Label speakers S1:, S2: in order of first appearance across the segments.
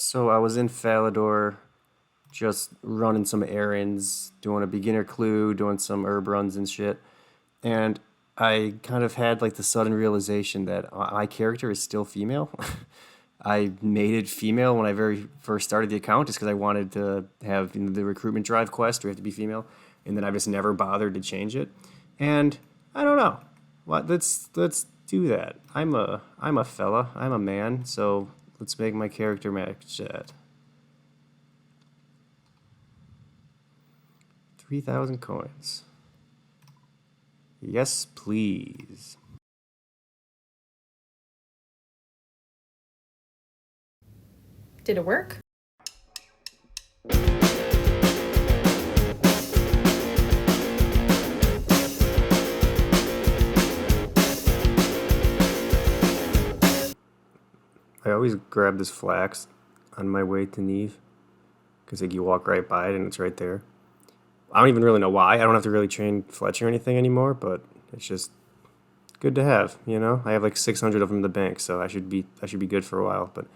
S1: So I was in Falador just running some errands, doing a beginner clue, doing some herb runs and shit. And I kind of had like the sudden realization that my character is still female. I made it female when I very first started the account just because I wanted to have the recruitment drive quest. We have to be female, and then I just never bothered to change it. And I don't know. What? Let's do that. I'm a fella. I'm a man. So let's make my character match that. 3,000 coins. Yes, please.
S2: Did it work?
S1: I always grab this flax on my way to Neve because like you walk right by it and it's right there. I don't even really know why. I don't have to really train Fletcher or anything anymore, but it's just good to have. I have like 600 of them in the bank, so I should be good for a while. But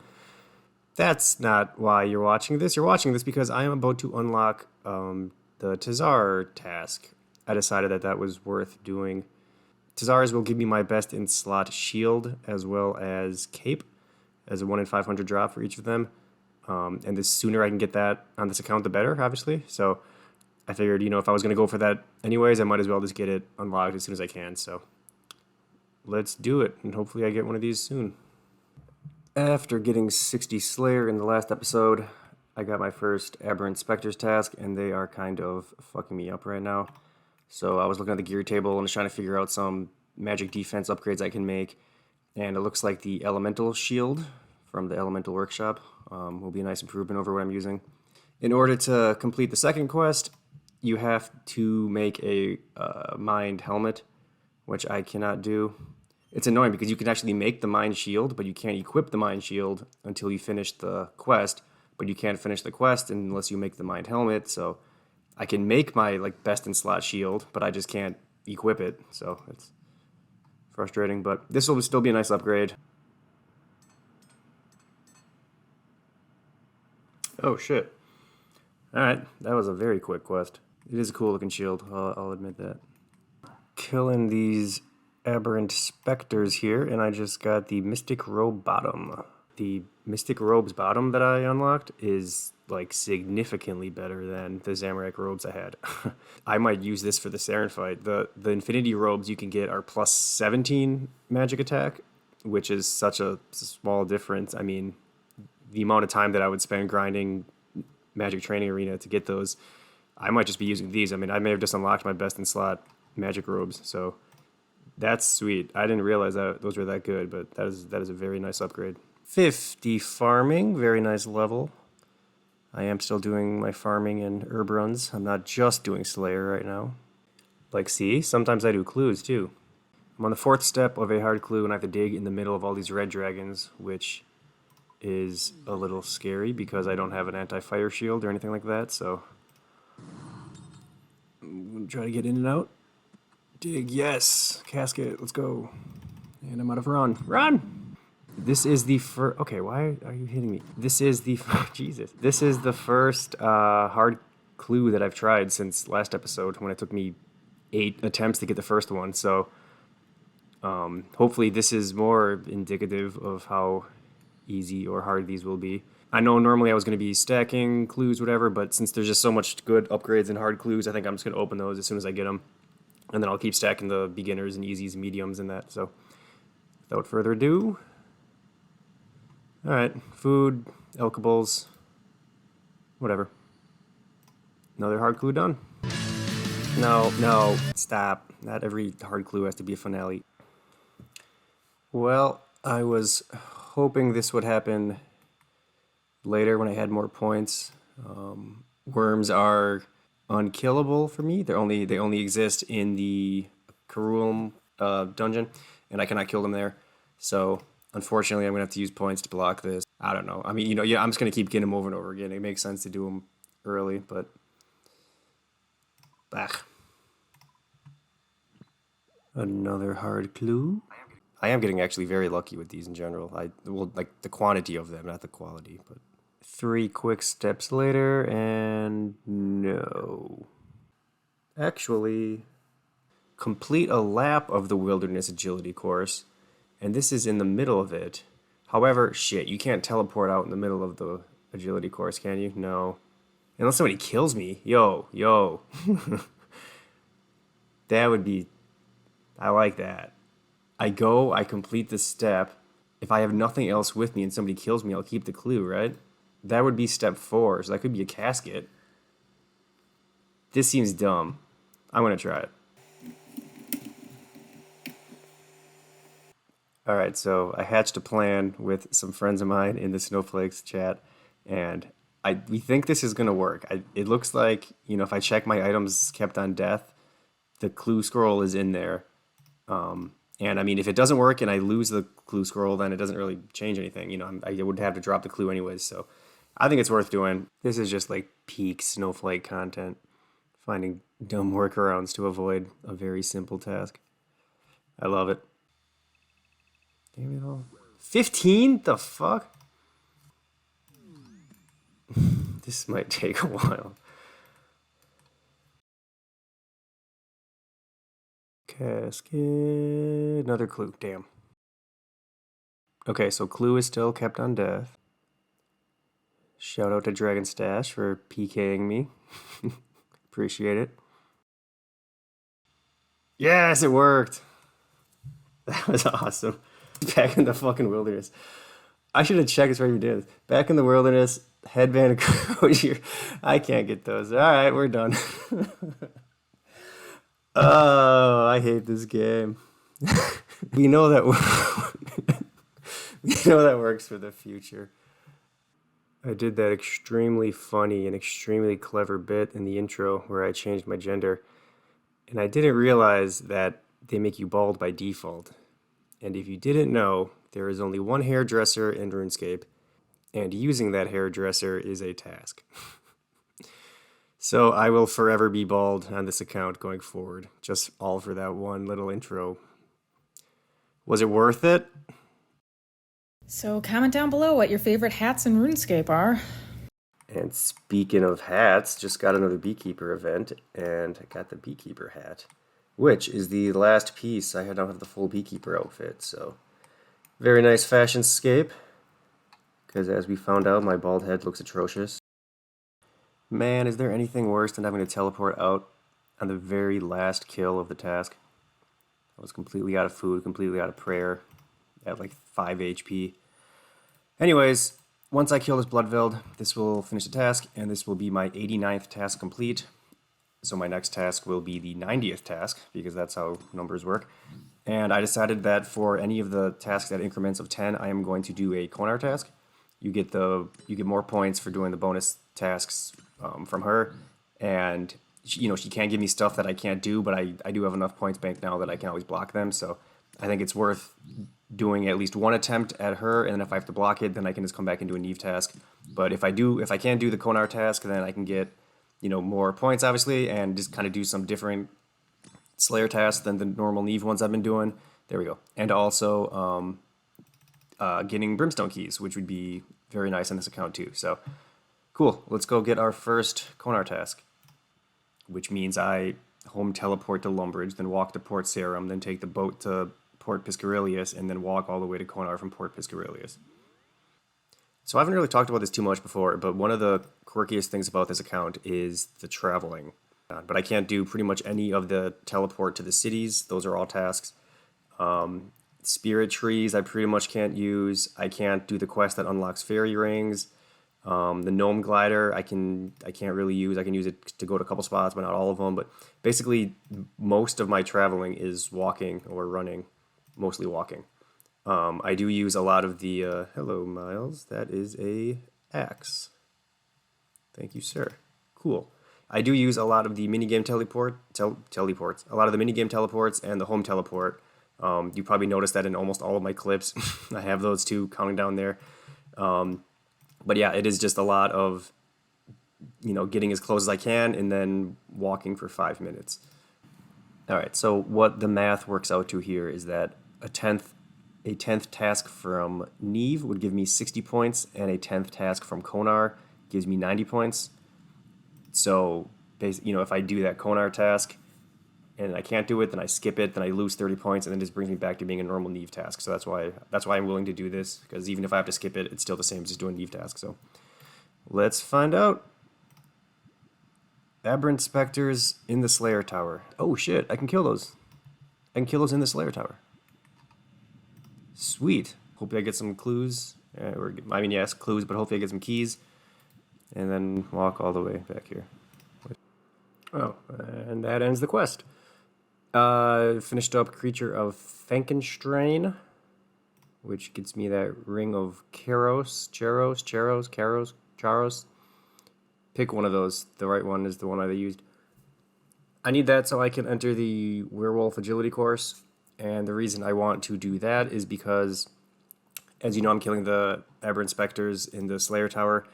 S1: that's not why you're watching this. You're watching this because I am about to unlock the TzHaar task. I decided that that was worth doing. TzHaars will give me my best in slot shield as well as cape as a 1 in 500 drop for each of them. And the sooner I can get that on this account, the better, obviously. So I figured, if I was going to go for that anyways, I might as well just get it unlocked as soon as I can. So let's do it, and hopefully I get one of these soon. After getting 60 Slayer in the last episode, I got my first Aberrant Spectres task, and they are kind of fucking me up right now. So I was looking at the gear table and just trying to figure out some magic defense upgrades I can make. And it looks like the Elemental Shield from the Elemental Workshop will be a nice improvement over what I'm using. In order to complete the second quest, you have to make a mind helmet, which I cannot do. It's annoying because you can actually make the mind shield, but you can't equip the mind shield until you finish the quest. But you can't finish the quest unless you make the mind helmet. So I can make my best in slot shield, but I just can't equip it. So it's frustrating. But this will still be a nice upgrade. Oh shit! All right, that was a very quick quest. It is a cool looking shield. I'll admit that. Killing these aberrant specters here, and I just got the Mystic Robe bottom. The Mystic Robe's bottom that I unlocked is significantly better than the Zamorak robes I had. I might use this for the Saren fight. The Infinity robes you can get are plus 17 magic attack, which is such a small difference. I mean, the amount of time that I would spend grinding Magic Training Arena to get those, I might just be using these. I mean, I may have just unlocked my best in slot magic robes, so that's sweet. I didn't realize that those were that good, but that is a very nice upgrade. 50 farming, very nice level. I am still doing my farming and herb runs. I'm not just doing Slayer right now. See, sometimes I do clues too. I'm on the 4th step of a hard clue, and I have to dig in the middle of all these red dragons, which is a little scary because I don't have an anti-fire shield or anything like that, so I'm going to try to get in and out. Dig, yes! Casket, let's go. And I'm out of run. Run! This is the first... Okay, why are you hitting me? This is the... Jesus. This is the first hard clue that I've tried since last episode when it took me 8 attempts to get the first one, so hopefully this is more indicative of how easy or hard these will be. I know normally I was going to be stacking clues, whatever, but since there's just so much good upgrades and hard clues, I think I'm just going to open those as soon as I get them. And then I'll keep stacking the beginners and easies and mediums and that. So without further ado, all right, food, alkables, whatever. Another hard clue done. No, stop. Not every hard clue has to be a finale. Well, I was hoping this would happen later when I had more points. Worms are unkillable for me. They only exist in the Karuum dungeon, and I cannot kill them there. So unfortunately, I'm gonna have to use points to block this. I don't know. I mean, yeah, I'm just gonna keep getting them over and over again. It makes sense to do them early, but another hard clue. I am getting actually very lucky with these in general. Well, the quantity of them, not the quality, but 3 quick steps later, and no. Actually, complete a lap of the wilderness agility course, and this is in the middle of it. However, shit, you can't teleport out in the middle of the agility course, can you? No. Unless somebody kills me. Yo, yo. That would be. I like that. I complete the step. If I have nothing else with me and somebody kills me, I'll keep the clue, right? That would be step 4, so that could be a casket. This seems dumb. I'm gonna try it. All right, so I hatched a plan with some friends of mine in the Snowflakes chat, and we think this is gonna work. It looks like, if I check my items kept on death, the clue scroll is in there. And I mean, if it doesn't work and I lose the clue scroll, then it doesn't really change anything. I would have to drop the clue anyways. So I think it's worth doing. This is just like peak Snowflake content, finding dumb workarounds to avoid a very simple task. I love it. Damn it all. 15? The fuck? This might take a while. Casket. Another clue. Damn. Okay, so clue is still kept on death. Shout out to Dragon Stash for PKing me. Appreciate it. Yes, it worked. That was awesome. Back in the fucking wilderness. I should have checked before you did this. Back in the wilderness, headband closure. I can't get those. All right, we're done. Oh, I hate this game. We know that we know that works for the future. I did that extremely funny and extremely clever bit in the intro where I changed my gender, and I didn't realize that they make you bald by default. And if you didn't know, there is only one hairdresser in RuneScape, and using that hairdresser is a task. So I will forever be bald on this account going forward, just all for that one little intro. Was it worth it?
S2: So comment down below what your favorite hats in RuneScape are.
S1: And speaking of hats, just got another Beekeeper event, and I got the Beekeeper hat, which is the last piece. I don't have the full Beekeeper outfit, so very nice fashion scape, because as we found out, my bald head looks atrocious. Man, is there anything worse than having to teleport out on the very last kill of the task? I was completely out of food, completely out of prayer, at like 5 HP. Anyways, once I kill this Bloodveld, this will finish the task, and this will be my 89th task complete. So my next task will be the 90th task, because that's how numbers work. And I decided that for any of the tasks at increments of 10, I am going to do a Konar task. You get more points for doing the bonus tasks from her, and she can't give me stuff that I can't do, but I do have enough points banked now that I can always block them. So I think it's worth doing at least one attempt at her, and then if I have to block it, then I can just come back and do a Neve task. But if I can't do the Konar task, then I can get more points obviously, and just kind of do some different Slayer tasks than the normal Neve ones I've been doing. There we go. And also getting Brimstone keys, which would be very nice on this account too. So cool. Let's go get our first Konar task, which means I home teleport to Lumbridge, then walk to Port Sarum, then take the boat to Port Piscarilius, and then walk all the way to Konar from Port Piscarilius. So I haven't really talked about this too much before, but one of the quirkiest things about this account is the traveling. But I can't do pretty much any of the teleport to the cities. Those are all tasks. Spirit trees I pretty much can't use. I can't do the quest that unlocks fairy rings. The gnome glider I can't really use. I can use it to go to a couple spots, but not all of them. But basically, most of my traveling is walking or running, mostly walking. I do use a lot of the hello Miles. That is a axe. Thank you, sir. Cool. I do use a lot of the minigame teleports. A lot of the minigame teleports and the home teleport. You probably noticed that in almost all of my clips. I have those two counting down there. But yeah, it is just a lot of, getting as close as I can and then walking for 5 minutes. All right, so what the math works out to here is that a tenth A 10th task from Neve would give me 60 points, and a 10th task from Konar gives me 90 points. So, if I do that Konar task and I can't do it, then I skip it, then I lose 30 points, and then it just brings me back to being a normal Neve task. So that's why I'm willing to do this, because even if I have to skip it, it's still the same as just doing Neve task. So let's find out. Aberrant Spectres in the Slayer Tower. Oh shit, I can kill those. I can kill those in the Slayer Tower. Sweet. Hopefully I get some clues. Yes, clues, but hopefully I get some keys. And then walk all the way back here. Oh, and that ends the quest. Finished up Creature of Frankenstein, which gets me that Ring of Charos. Pick one of those. The right one is the one I used. I need that so I can enter the Werewolf Agility course. And the reason I want to do that is because, as you know, I'm killing the Aberrant Spectres in the Slayer Tower.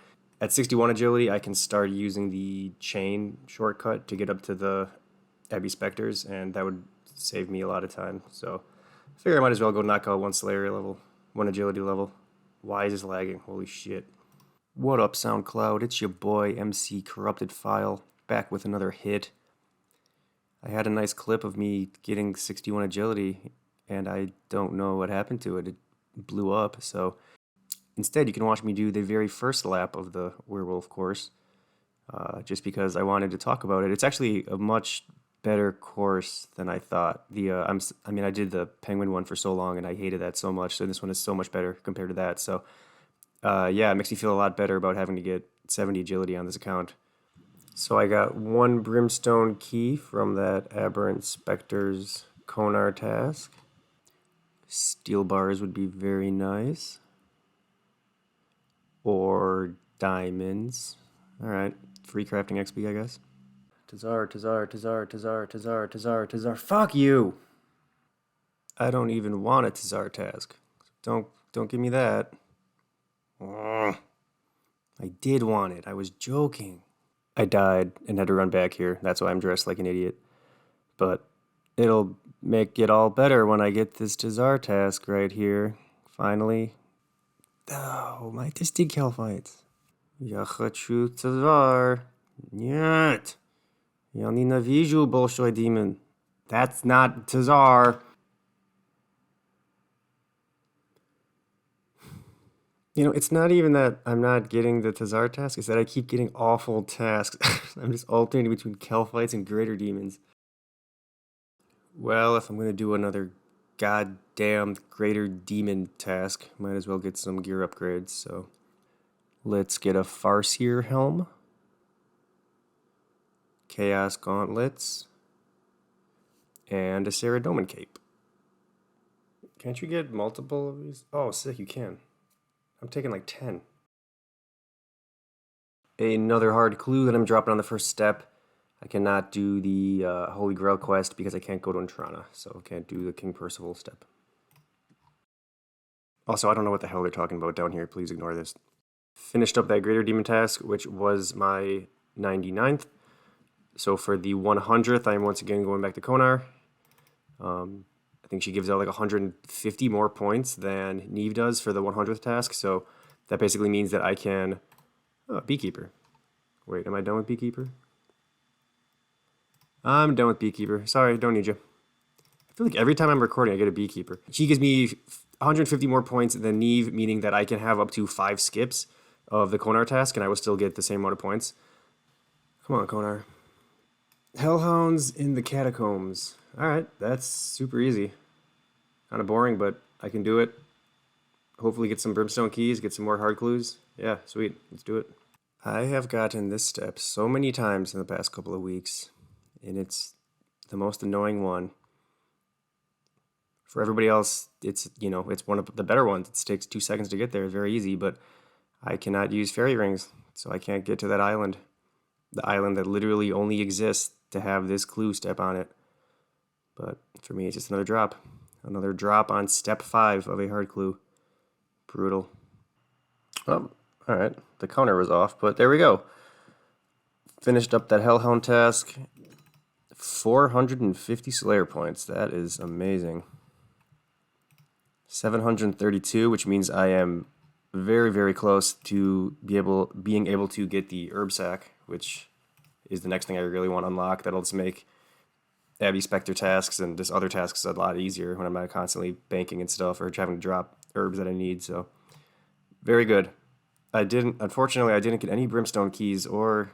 S1: At 61 agility, I can start using the chain shortcut to get up to the Abbey Spectres, and that would save me a lot of time. So I figure I might as well go knock out one Slayer level, one agility level. Why is this lagging? Holy shit. What up, SoundCloud? It's your boy, MC Corrupted File, back with another hit. I had a nice clip of me getting 61 agility, and I don't know what happened to it. It blew up, so instead you can watch me do the very first lap of the Werewolf course, just because I wanted to talk about it. It's actually a much better course than I thought. I did the Penguin one for so long, and I hated that so much, so this one is so much better compared to that, so it makes me feel a lot better about having to get 70 agility on this account. So I got one Brimstone key from that Aberrant Spectres Konar task. Steel bars would be very nice. Or diamonds. Alright, free crafting XP, I guess. TzHaar. Fuck you! I don't even want a TzHaar task. Don't give me that. I did want it. I was joking. I died and had to run back here. That's why I'm dressed like an idiot. But it'll make it all better when I get this TzHaar task right here. Finally. Oh, my distinct fights. Я хочу TzHaar. Нет. Я ненавижу большой demon. That's not TzHaar. It's not even that I'm not getting the TzHaar task, it's that I keep getting awful tasks. I'm just alternating between Kelphites and Greater Demons. Well, if I'm going to do another goddamn Greater Demon task, might as well get some gear upgrades, so let's get a Farseer Helm, Chaos Gauntlets, and a Saradomin Cape. Can't you get multiple of these? Oh, sick, you can. I'm taking like 10. Another hard clue that I'm dropping on the first step. I cannot do the Holy Grail quest because I can't go to Entrana, so I can't do the King Percival step. Also, I don't know what the hell they're talking about down here. Please ignore this. Finished up that Greater Demon task, which was my 99th. So for the 100th, I'm once again going back to Konar. I think she gives out like 150 more points than Neve does for the 100th task. So that basically means that I can... Beekeeper. Wait, am I done with Beekeeper? I'm done with Beekeeper. Sorry, don't need you. I feel like every time I'm recording, I get a Beekeeper. She gives me 150 more points than Neve, meaning that I can have up to 5 skips of the Konar task, and I will still get the same amount of points. Come on, Konar. Hellhounds in the Catacombs. Alright, that's super easy. Kind of boring, but I can do it. Hopefully get some Brimstone keys, get some more hard clues. Yeah, sweet. Let's do it. I have gotten this step so many times in the past couple of weeks, and it's the most annoying one. For everybody else, it's one of the better ones. It takes 2 seconds to get there. It's very easy, but I cannot use fairy rings, so I can't get to that island. The island that literally only exists to have this clue step on it. But for me, it's just another drop. Another drop on step 5 of a hard clue. Brutal. Oh, alright. The counter was off, but there we go. Finished up that Hellhound task. 450 Slayer points. That is amazing. 732, which means I am very, very close to being able to get the herb sack, which is the next thing I really want to unlock. That'll just make Abby Specter tasks and just other tasks a lot easier when I'm not constantly banking and stuff or having to drop herbs that I need. So very good. Unfortunately, I didn't get any brimstone keys or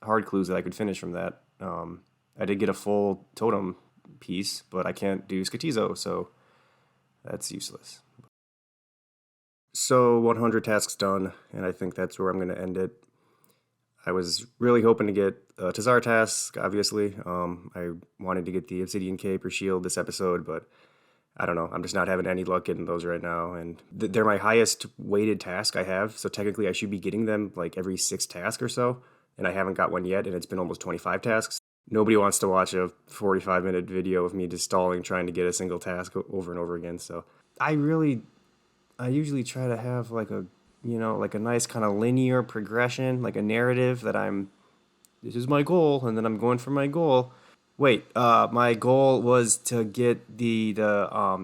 S1: hard clues that I could finish from that. I did get a full totem piece, but I can't do Skatizo, so that's useless. So 100 tasks done, and I think that's where I'm going to end it. I was really hoping to get a TzHaar task, obviously. I wanted to get the Obsidian Cape or Shield this episode, but I don't know. I'm just not having any luck getting those right now. And they're my highest weighted task I have, so technically I should be getting them like every 6 tasks or so, and I haven't got one yet, and it's been almost 25 tasks. Nobody wants to watch a 45-minute video of me just stalling trying to get a single task over and over again, so I usually try to have like a nice kind of linear progression, like a narrative that this is my goal, and then I'm going for my goal. Wait, my goal was to get the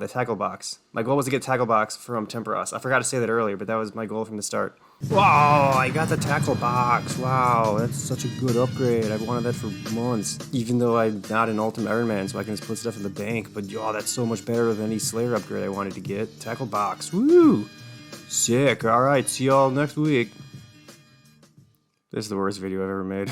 S1: tackle box. My goal was to get tackle box from Temperos. I forgot to say that earlier, but that was my goal from the start. Wow, I got the tackle box. Wow, that's such a good upgrade. I've wanted that for months, even though I'm not an Ultimate Ironman, so I can just put stuff in the bank. But that's so much better than any Slayer upgrade I wanted to get. Tackle box, woo! Sick. All right, see y'all next week. This is the worst video I've ever made.